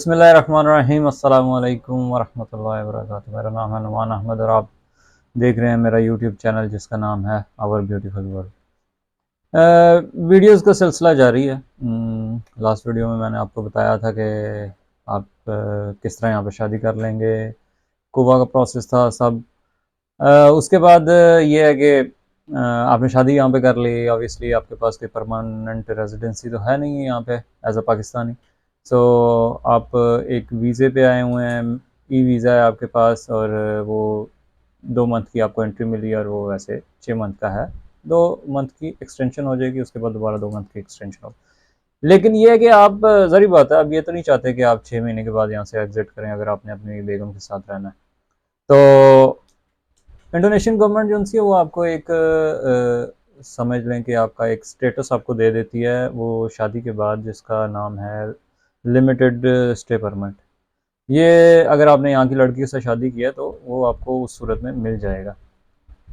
बिस्मिल्लाहिर्रहमानिर्रहीम अस्सलामु अलैकुम वरहमतुल्लाहि वबरकातुहू। मेरा नाम है नुमान अहमद और आप देख रहे हैं मेरा यूट्यूब चैनल जिसका नाम है आवर ब्यूटीफुल वर्ल्ड। वीडियोस का सिलसिला जारी है। लास्ट वीडियो में मैंने आपको बताया था कि आप किस तरह यहाँ पे शादी कर लेंगे, कुबा का प्रोसेस था सब। उसके बाद ये है कि आपने शादी यहाँ पे कर ली। ऑब्वियसली आपके पास कोई परमानेंट रेजिडेंसी तो है नहीं यहाँ पे एज अ पाकिस्तानी। सो आप एक वीज़े पे आए हुए हैं, ई वीज़ा है आपके पास और वो 2 मंथ की आपको एंट्री मिली और वो वैसे 6 मंथ का है। 2 मंथ की एक्सटेंशन हो जाएगी, उसके बाद दोबारा 2 मंथ की एक्सटेंशन हो। लेकिन ये है कि आप ज़ाहिर बात है अब ये तो नहीं चाहते कि आप 6 महीने के बाद यहाँ से एग्जिट करें अगर आपने अपनी बेगम के साथ रहना है। तो इंडोनेशियन गवर्नमेंट जो है वो आपको एक समझ लें कि आपका एक स्टेटस आपको दे देती है वो शादी के बाद, जिसका नाम है लिमिटेड स्टे परमिट। ये अगर आपने यहाँ की लड़की से शादी की है तो वो आपको उस सूरत में मिल जाएगा।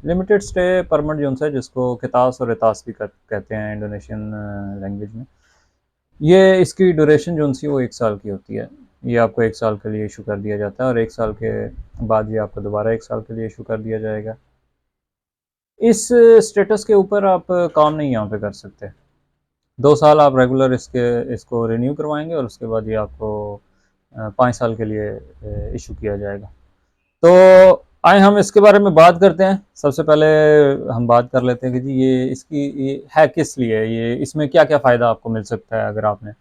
लिमिटेड स्टे परमिट जो है जिसको कितास और इतास भी कहते हैं इंडोनेशियन लैंग्वेज में। ये इसकी ड्यूरेशन जो सी वो 1 साल की होती है। ये आपको 1 साल के लिए इशू कर दिया जाता है और 1 साल के बाद ये आपको दोबारा 1 साल के लिए इशू कर दिया जाएगा। इस स्टेटस के ऊपर आप काम नहीं यहाँ पे कर सकते। 2 साल आप रेगुलर इसको रिन्यू करवाएंगे और उसके बाद ये आपको 5 साल के लिए इशू किया जाएगा। तो आए हम इसके बारे में बात करते हैं। सबसे पहले हम बात कर लेते हैं कि जी ये है किस लिए, ये इसमें क्या क्या फ़ायदा आपको मिल सकता है अगर आपने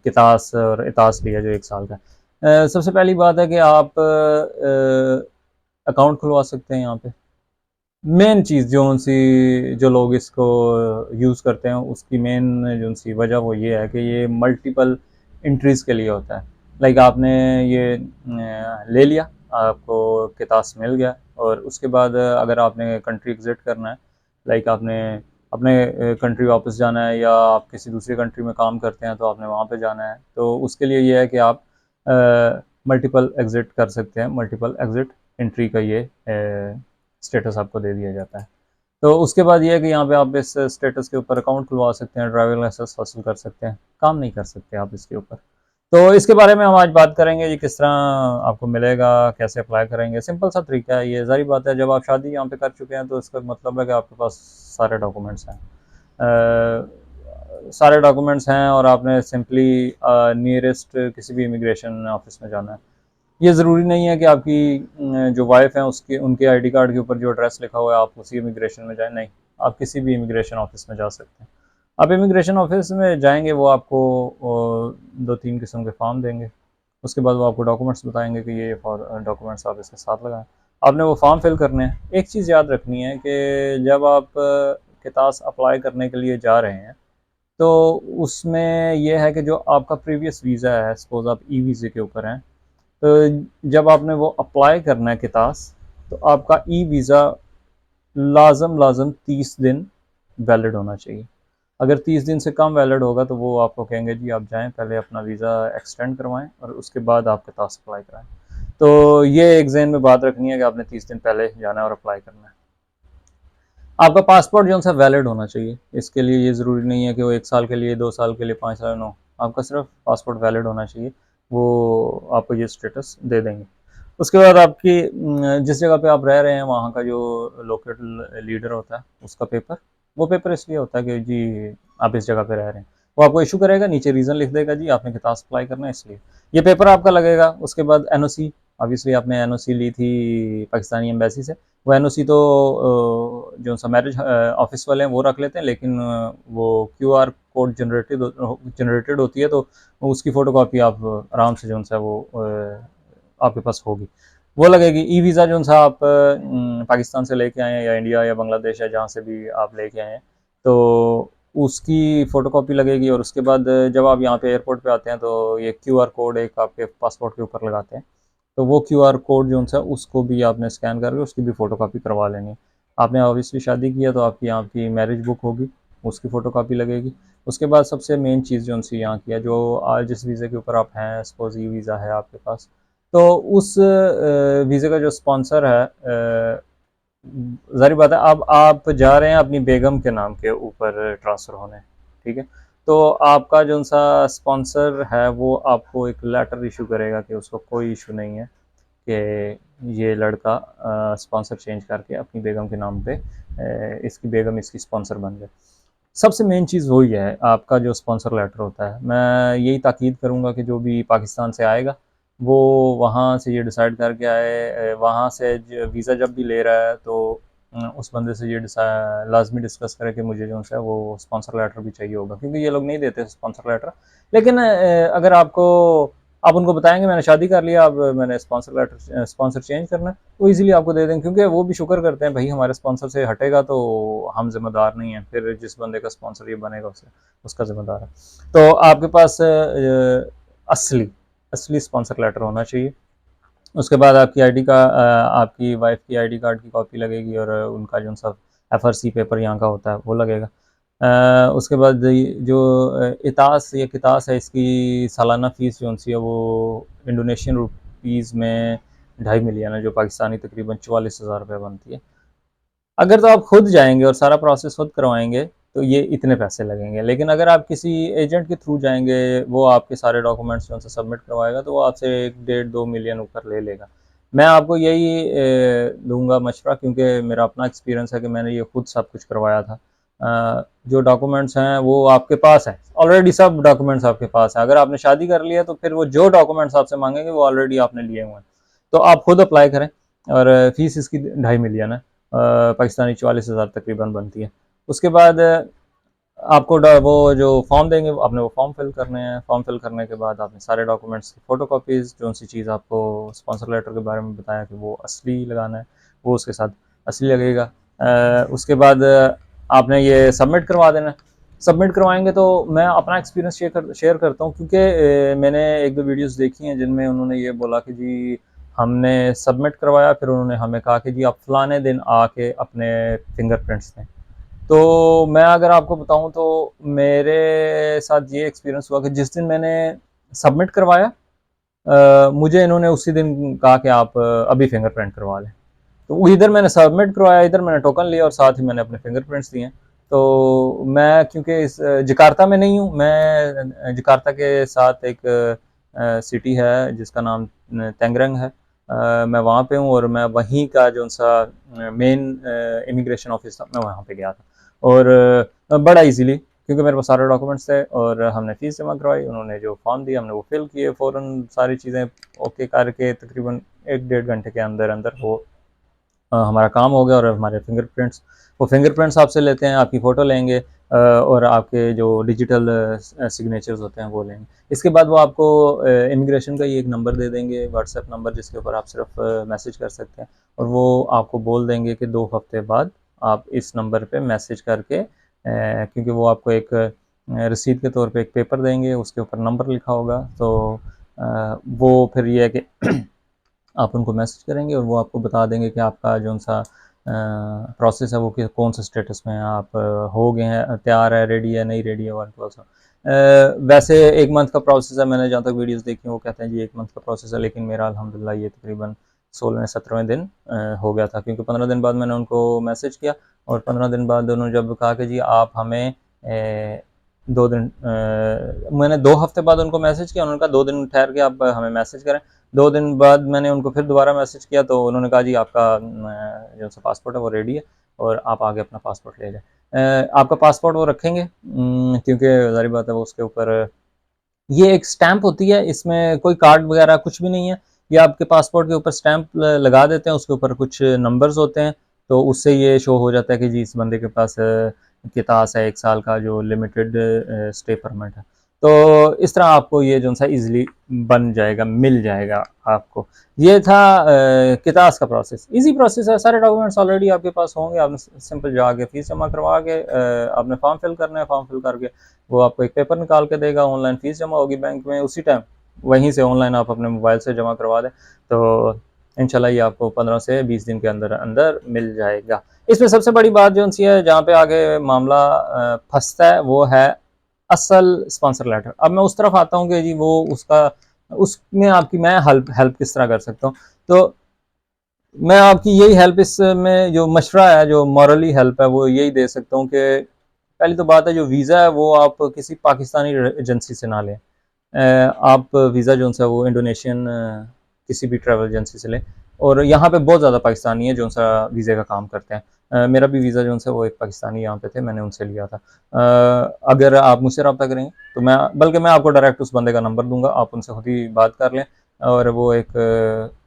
कितास और इतास लिया जो 1 साल का। सबसे पहली बात है कि आप अकाउंट खुलवा सकते हैं यहाँ पे। मेन चीज़ जो लोग इसको यूज़ करते हैं उसकी मेन जो सी वजह वो ये है कि ये मल्टीपल एंट्रीज़ के लिए होता है। लाइक आपने ये ले लिया, आपको कितास मिल गया और उसके बाद अगर आपने कंट्री एग्जिट करना है, लाइक आपने अपने कंट्री वापस जाना है या आप किसी दूसरी कंट्री में काम करते हैं तो आपने वहाँ पे जाना है, तो उसके लिए ये है कि आप मल्टीपल एग्जिट कर सकते हैं। मल्टीपल एग्जिट एंट्री का ये स्टेटस आपको दे दिया जाता है। तो उसके बाद ये है कि यहाँ पे आप इस स्टेटस के ऊपर अकाउंट खुलवा सकते हैं, ड्राइविंग लाइसेंस हासिल कर सकते हैं, काम नहीं कर सकते आप इसके ऊपर। तो इसके बारे में हम आज बात करेंगे, ये किस तरह आपको मिलेगा, कैसे अप्लाई करेंगे। सिंपल सा तरीका है ये। ज़ाहिर बात है जब आप शादी यहाँ पे कर चुके हैं तो इसका मतलब है कि आपके पास सारे डॉक्यूमेंट्स हैं। सारे डॉक्यूमेंट्स हैं और आपने सिंपली नियरेस्ट किसी भी इमिग्रेशन ऑफिस में जाना है। ये ज़रूरी नहीं है कि आपकी जो वाइफ है उसके उनके आईडी कार्ड के ऊपर जो एड्रेस लिखा हुआ है आप उसी इमिग्रेशन में जाएं, नहीं, आप किसी भी इमिग्रेशन ऑफिस में जा सकते हैं। आप इमिग्रेशन ऑफिस में जाएंगे, वो आपको 2-3 किस्म के फॉर्म देंगे। उसके बाद वो आपको डॉक्यूमेंट्स बताएंगे कि ये डॉक्यूमेंट्स आप इसके साथ लगाएं। आपने वो फॉर्म फिल करने हैं। एक चीज़ याद रखनी है कि जब आप कितास अप्लाई करने के लिए जा रहे हैं तो उसमें यह है कि जो आपका प्रीवियस वीज़ा है, सपोज़ आप ई वीज़े के ऊपर हैं, तो जब आपने वो अप्लाई करना है कितास, तो आपका ई वीज़ा लाजम लाजम 30 दिन वैलिड होना चाहिए। अगर 30 दिन से कम वैलिड होगा तो वो आपको कहेंगे जी आप जाएं पहले अपना वीज़ा एक्सटेंड करवाएं और उसके बाद आप कितास अप्लाई कराएं। तो ये एक जहन में बात रखनी है कि आपने 30 दिन पहले जाना है और अप्लाई करना है। आपका पासपोर्ट जो है वैलिड होना चाहिए। इसके लिए ये ज़रूरी नहीं है कि वो 1 साल के लिए, 2 साल के लिए, 5 साल, नो, आपका सिर्फ पासपोर्ट वैलिड होना चाहिए। वो आपको ये स्टेटस दे देंगे। उसके बाद आपकी जिस जगह पे आप रह रहे हैं वहाँ का जो लोकल लीडर होता है उसका पेपर, वो पेपर इसलिए होता है कि जी आप इस जगह पे रह रहे हैं, वो आपको इशू करेगा, नीचे रीज़न लिख देगा जी आपने किताब अप्लाई करना है इसलिए ये पेपर आपका लगेगा। उसके बाद एनओसी, ऑब्वियसली आपने एनओसी ली थी पाकिस्तानी एम्बेसी से। वो एनओसी तो जो सा मैरिज ऑफिस वाले हैं वो रख लेते हैं, लेकिन वो क्यूआर कोड जनरेटेड होती है तो उसकी फ़ोटोकॉपी आप आराम से जो सा वो आपके पास होगी, वो लगेगी। ई वीज़ा जो सा आप पाकिस्तान से लेके आए हैं या इंडिया या बांग्लादेश या जहाँ से भी आप लेके आए हैं तो उसकी फ़ोटोकॉपी लगेगी। और उसके बाद जब आप यहाँ पे एयरपोर्ट पे आते हैं तो ये क्यूआर कोड एक आपके पासपोर्ट के ऊपर लगाते हैं, तो वो क्यूआर कोड जो सा उसको भी आपने स्कैन करके उसकी भी फ़ोटोकॉपी करवा लेनी है। आपने ऑब्वियसली शादी की है तो आपकी मैरिज बुक होगी, उसकी फ़ोटोकॉपी लगेगी। उसके बाद सबसे मेन चीज़ जो सी यहाँ की है, जो आज जिस वीज़े के ऊपर आप हैं, सपोज़ ई वीज़ा है आपके पास, तो उस वीज़े का जो स्पॉन्सर है, ज़ाहिर बात है अब आप जा रहे हैं अपनी बेगम के नाम के ऊपर ट्रांसफ़र होने, ठीक है। तो आपका जो सा स्पॉन्सर है वो आपको एक लेटर इशू करेगा कि उसको कोई इशू नहीं है कि ये लड़का स्पॉन्सर चेंज करके अपनी बेगम के नाम पे इसकी बेगम इसकी स्पॉन्सर बन जाए। सबसे मेन चीज़ वही है, आपका जो स्पॉन्सर लेटर होता है। मैं यही ताकीद करूँगा कि जो भी पाकिस्तान से आएगा वो वहाँ से ये डिसाइड करके आए, वहाँ से वीज़ा जब भी ले रहा है तो उस बंदे से ये लाजमी डिस्कस करे कि मुझे जो है वो स्पॉन्सर लेटर भी चाहिए होगा, क्योंकि ये लोग नहीं देते स्पॉन्सर लेटर। लेकिन अगर आप उनको बताएंगे मैंने शादी कर लिया, अब मैंने स्पॉन्सर चेंज करना है, वो इजीली आपको दे देंगे, क्योंकि वो भी शुक्र करते हैं भाई हमारे स्पॉन्सर से हटेगा तो हम जिम्मेदार नहीं हैं, फिर जिस बंदे का स्पॉन्सर ये बनेगा उसे उसका जिम्मेदार है। तो आपके पास असली असली स्पॉन्सर लेटर होना चाहिए। उसके बाद आपकी आईडी का आपकी वाइफ की आईडी कार्ड की कॉपी लगेगी और उनका जो सा एफआरसी पेपर यहाँ का होता है वो लगेगा। उसके बाद जो इतास या कितास है, इसकी सालाना फ़ीस जो सी है वो इंडोनेशियन रुपीज़ में 2.5 मिलियन है, जो पाकिस्तानी तकरीबन 44,000 रुपये बनती है। अगर तो आप खुद जाएंगे और सारा प्रोसेस खुद करवाएंगे तो ये इतने पैसे लगेंगे, लेकिन अगर आप किसी एजेंट के थ्रू जाएंगे वो आपके सारे डॉक्यूमेंट्स जो उनसे सबमिट करवाएगा तो वो आपसे 1, 1.5, 2 मिलियन ऊपर ले लेगा। मैं आपको यही दूंगा मशवरा, क्योंकि मेरा अपना एक्सपीरियंस है कि मैंने ये खुद सब कुछ करवाया था। जो डॉक्यूमेंट्स हैं वो आपके पास है ऑलरेडी, सब डॉक्यूमेंट्स आपके पास हैं। अगर आपने शादी कर लिया तो फिर वो जो डॉक्यूमेंट्स आपसे मांगेंगे वो ऑलरेडी आपने लिए हुए हैं, तो आप खुद अप्लाई करें। और फीस इसकी 2.5 मिलियन है, पाकिस्तानी 44,000 तकरीबन बनती है। उसके बाद आपको वो जो फॉर्म देंगे आपने वो फॉर्म फिल करने हैं। फॉर्म फिल करने के बाद आपने सारे डॉक्यूमेंट्स की फ़ोटो कापीज़, जो सी चीज़ आपको स्पॉन्सर लेटर के बारे में बताया कि वो असली लगाना है वो उसके साथ असली लगेगा। उसके बाद आपने ये सबमिट करवा देना है। सबमिट करवाएंगे तो मैं अपना एक्सपीरियंस शेयर करता हूँ, क्योंकि मैंने 1-2 वीडियोस देखी हैं जिनमें उन्होंने ये बोला कि जी हमने सबमिट करवाया, फिर उन्होंने हमें कहा कि जी आप फलाने दिन आके अपने फिंगरप्रिंट्स दें। तो मैं अगर आपको बताऊं तो मेरे साथ ये एक्सपीरियंस हुआ कि जिस दिन मैंने सबमिट करवाया मुझे इन्होंने उसी दिन कहा कि आप अभी फिंगरप्रिंट करवा लें। तो इधर मैंने सबमिट करवाया, इधर मैंने टोकन लिया और साथ ही मैंने अपने फिंगरप्रिंट्स दिए। तो मैं क्योंकि इस जकार्ता में नहीं हूँ, मैं जकार्ता के साथ एक सिटी है जिसका नाम तेंगरंग है, मैं वहाँ पे हूँ और मैं वहीं का जो सा मेन इमिग्रेशन ऑफिस था मैं वहाँ पे गया था। और बड़ा इजीली, क्योंकि मेरे पास सारे डॉक्यूमेंट्स थे और हमने फ़ीस जमा करवाई, उन्होंने जो फॉर्म दिया हमने वो फिल किए, फ़ौरन सारी चीज़ें ओके करके तकरीबन 1-1.5 घंटे के अंदर अंदर वो हमारा काम हो गया। और हमारे फिंगरप्रिंट्स, वो फिंगरप्रिंट्स आपसे लेते हैं, आपकी फ़ोटो लेंगे और आपके जो डिजिटल सिग्नेचर्स होते हैं वो लेंगे। इसके बाद वो आपको इमिग्रेशन का ही एक नंबर दे देंगे, व्हाट्सएप नंबर, जिसके ऊपर आप सिर्फ मैसेज कर सकते हैं और वो आपको बोल देंगे कि 2 हफ्ते बाद आप इस नंबर पे मैसेज करके, क्योंकि वो आपको एक रसीद के तौर पे एक पेपर देंगे, उसके ऊपर नंबर लिखा होगा। तो वो फिर ये है कि आप उनको मैसेज करेंगे और वो आपको बता देंगे कि आपका जो सा प्रोसेस है वो कि कौन से स्टेटस में है, आप हो गए हैं, तैयार है, रेडी है, नहीं रेडी है, वन प्लस। वैसे 1 मंथ का प्रोसेस है, मैंने जहाँ तक वीडियोस देखी वो कहते हैं जी 1 मंथ का प्रोसेस है, लेकिन मेरा अल्हम्दुलिल्लाह ये तकरीबन 16वें-17वें दिन हो गया था, क्योंकि 15 दिन बाद मैंने उनको मैसेज किया और 15 दिन बाद उन्होंने जब कहा कि जी आप हमें 2 दिन, मैंने 2 हफ्ते बाद उनको मैसेज किया, उन्होंने कहा 2 दिन ठहर के आप हमें मैसेज करें। 2 दिन बाद मैंने उनको फिर दोबारा मैसेज किया तो उन्होंने कहा जी आपका जो सा पासपोर्ट है वो रेडी है और आप आगे अपना पासपोर्ट ले जाएँ। आपका पासपोर्ट वो रखेंगे, क्योंकि ज़ाहिर बात है वो उसके ऊपर ये एक स्टैंप होती है, इसमें कोई कार्ड वगैरह कुछ भी नहीं है। ये आपके पासपोर्ट के ऊपर स्टैंप लगा देते हैं, उसके ऊपर कुछ नंबर्स होते हैं, तो उससे ये शो हो जाता है कि जी इस बंदे के पास कितास है 1 साल का जो लिमिटेड स्टे परमिट है। तो इस तरह आपको ये जो सा ईज़िली बन जाएगा, मिल जाएगा आपको। ये था कितास का प्रोसेस, ईज़ी प्रोसेस है, सारे डॉक्यूमेंट्स ऑलरेडी आपके पास होंगे, आपने सिंपल जाके फ़ीस जमा करवा के आपने फॉर्म फिल करना है, फॉर्म फिल करके वो आपको एक पेपर निकाल के देगा, ऑनलाइन फ़ीस जमा होगी बैंक में उसी टाइम, वहीं से ऑनलाइन आप अपने मोबाइल से जमा करवा दें तो इंशाल्लाह ये आपको 15 से 20 दिन के अंदर अंदर मिल जाएगा। इसमें सबसे बड़ी बात जो सी है जहाँ पे आगे मामला फंसता है वो है असल स्पॉन्सर लेटर। अब मैं उस तरफ आता हूँ कि जी वो उसका उसमें आपकी मैं हेल्प हेल्प किस तरह कर सकता हूँ। तो मैं आपकी यही हेल्प इसमें जो मशवरा है, जो मॉरली हेल्प है वो यही दे सकता हूँ कि पहली तो बात है जो वीज़ा है वो आप किसी पाकिस्तानी एजेंसी से ना लें। आप वीज़ा जो सा वो इंडोनेशियन किसी भी ट्रैवल एजेंसी से लें। और यहाँ पे बहुत ज़्यादा पाकिस्तानी है जो सा वीज़े का काम करते हैं। मेरा भी वीज़ा जो सा वो एक पाकिस्तानी यहाँ पे थे, मैंने उनसे लिया था। अगर आप मुझसे रब्ता करेंगे तो मैं आपको डायरेक्ट उस बंदे का नंबर दूंगा, आप उनसे खुद ही बात कर लें। और वो एक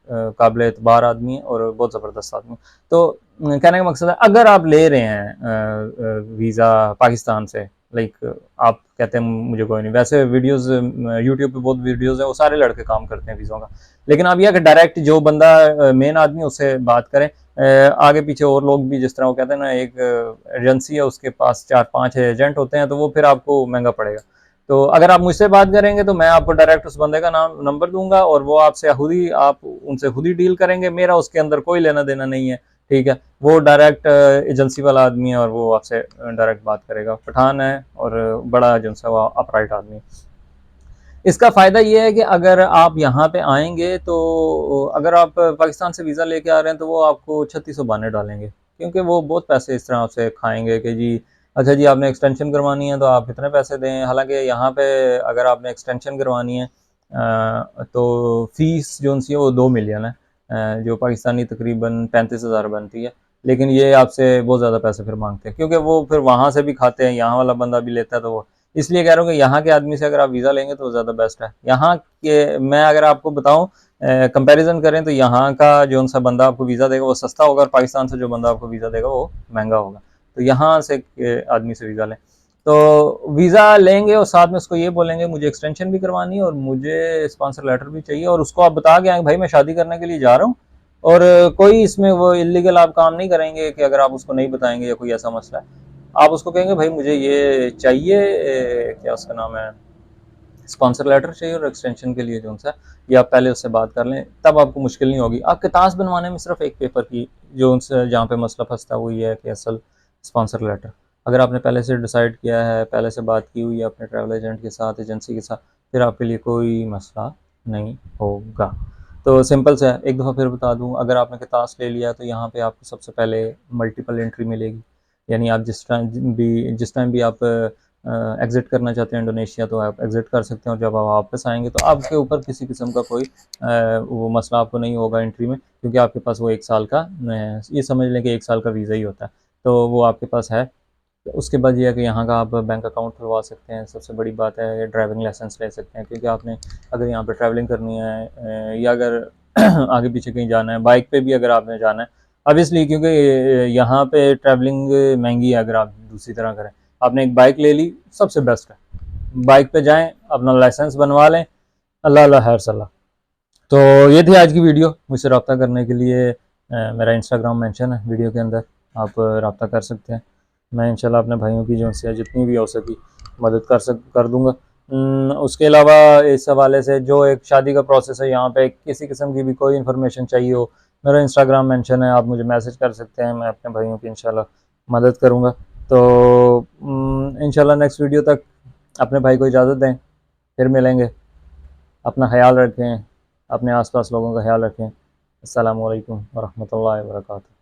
काबिल एतबार आदमी है और बहुत ज़बरदस्त आदमी है। तो कहने का मकसद है अगर आप ले रहे हैं वीज़ा पाकिस्तान से, लाइक आप कहते हैं मुझे कोई नहीं, वैसे वीडियोस यूट्यूब पे बहुत वीडियोस है, वो सारे लड़के काम करते हैं वीज़ों का। लेकिन आप यह कि डायरेक्ट जो बंदा मेन आदमी उससे बात करें। आगे पीछे और लोग भी, जिस तरह वो कहते हैं ना, एक एजेंसी है उसके पास 4-5 एजेंट होते हैं, तो वो फिर आपको महंगा पड़ेगा। तो अगर आप मुझसे बात करेंगे तो मैं आपको डायरेक्ट उस बंदे का नंबर दूंगा और वो आपसे खुद ही, आप उनसे खुद ही डील करेंगे। मेरा उसके अंदर कोई लेना देना नहीं है, ठीक है। वो डायरेक्ट एजेंसी वाला आदमी है और वो आपसे डायरेक्ट बात करेगा। पठान है और बड़ा जो सा वो अपराइट आदमी है। इसका फ़ायदा ये है कि अगर आप यहाँ पे आएंगे तो अगर आप पाकिस्तान से वीज़ा लेके आ रहे हैं तो वो आपको 3600 बहाने डालेंगे, क्योंकि वो बहुत पैसे इस तरह से खाएंगे कि जी अच्छा जी आपने एक्सटेंशन करवानी है तो आप कितने पैसे दें। हालांकि यहाँ पे अगर आपने एक्सटेंशन करवानी है तो फ़ीस जो सी है वो 2 मिलियन है, जो पाकिस्तानी तकरीबन 35,000 बनती है। लेकिन ये आपसे बहुत ज़्यादा पैसे फिर मांगते हैं, क्योंकि वो फिर वहाँ से भी खाते हैं, यहाँ वाला बंदा भी लेता है, तो वो इसलिए कह रहा हूँ कि यहाँ के आदमी से अगर आप वीज़ा लेंगे तो ज़्यादा बेस्ट है। यहाँ के मैं अगर आपको बताऊँ कंपैरिजन करें तो यहाँ का जो सा बंदा आपको वीज़ा देगा वो सस्ता होगा, और पाकिस्तान से जो बंदा आपको वीज़ा देगा वो महंगा होगा। तो यहाँ से आदमी से वीज़ा लें। तो वीज़ा लेंगे और साथ में उसको ये बोलेंगे मुझे एक्सटेंशन भी करवानी है और मुझे स्पॉन्सर लेटर भी चाहिए, और उसको आप बता के आए भाई मैं शादी करने के लिए जा रहा हूँ। और कोई इसमें वो इलीगल आप काम नहीं करेंगे कि अगर आप उसको नहीं बताएंगे या कोई ऐसा मसला है, आप उसको कहेंगे भाई मुझे ये चाहिए, क्या उसका नाम है, स्पॉन्सर लेटर चाहिए और एक्सटेंशन के लिए जो सा, ये आप पहले उससे बात कर लें, तब आपको मुश्किल नहीं होगी। आपके ताश बनवाने में सिर्फ एक पेपर की जो उनसे जहाँ पे मसला फंसता है वो ये है कि असल स्पॉन्सर लेटर अगर आपने पहले से डिसाइड किया है, पहले से बात की हुई है अपने ट्रैवल एजेंट के साथ, एजेंसी के साथ, फिर आपके लिए कोई मसला नहीं होगा। तो सिंपल से एक दफ़ा फिर बता दूं, अगर आपने कतास ले लिया तो यहाँ पे आपको सबसे पहले मल्टीपल एंट्री मिलेगी। यानी आप जिस टाइम भी आप एग्ज़िट करना चाहते हैं इंडोनेशिया तो आप एग्ज़िट कर सकते हैं, और जब आप वापस आएंगे तो आपके ऊपर किसी किस्म का कोई वो मसला आपको नहीं होगा एंट्री में, क्योंकि आपके पास वो 1 साल का ये समझ लें कि 1 साल का वीज़ा ही होता है, तो वो आपके पास है। तो उसके बाद ये है कि यहाँ का आप बैंक अकाउंट खुलवा सकते हैं। सबसे बड़ी बात है ड्राइविंग लाइसेंस ले सकते हैं, क्योंकि आपने अगर यहाँ पे ट्रैवलिंग करनी है या अगर आगे पीछे कहीं जाना है, बाइक पे भी अगर आपने जाना है, ऑब्वियसली क्योंकि यहाँ पे ट्रैवलिंग महंगी है, अगर आप दूसरी तरह करें, आपने एक बाइक ले ली सबसे बेस्ट है, बाइक पे जाएं, अपना लाइसेंस बनवा लें, अल्लाह अल्लाह खैर सलाह। तो ये थी आज की वीडियो। मुझसे रब्ता करने के लिए मेरा इंस्टाग्राम मेंशन है वीडियो के अंदर, आप रब्ता कर सकते हैं। मैं इंशाल्लाह अपने भाइयों की जो से जितनी भी हो सकी मदद कर दूंगा। उसके अलावा इस हवाले से जो एक शादी का प्रोसेस है, यहाँ पे किसी किस्म की भी कोई इन्फॉर्मेशन चाहिए हो, मेरा इंस्टाग्राम मेंशन है, आप मुझे मैसेज कर सकते हैं, मैं अपने भाइयों की इंशाल्लाह मदद करूँगा। तो इंशाल्लाह नेक्स्ट वीडियो तक अपने भाई को इजाज़त दें, फिर मिलेंगे। अपना ख्याल रखें, अपने आसपास लोगों का ख्याल रखें। अस्सलामु अलैकुम वरहमतुल्लाहि वबरकातुहू।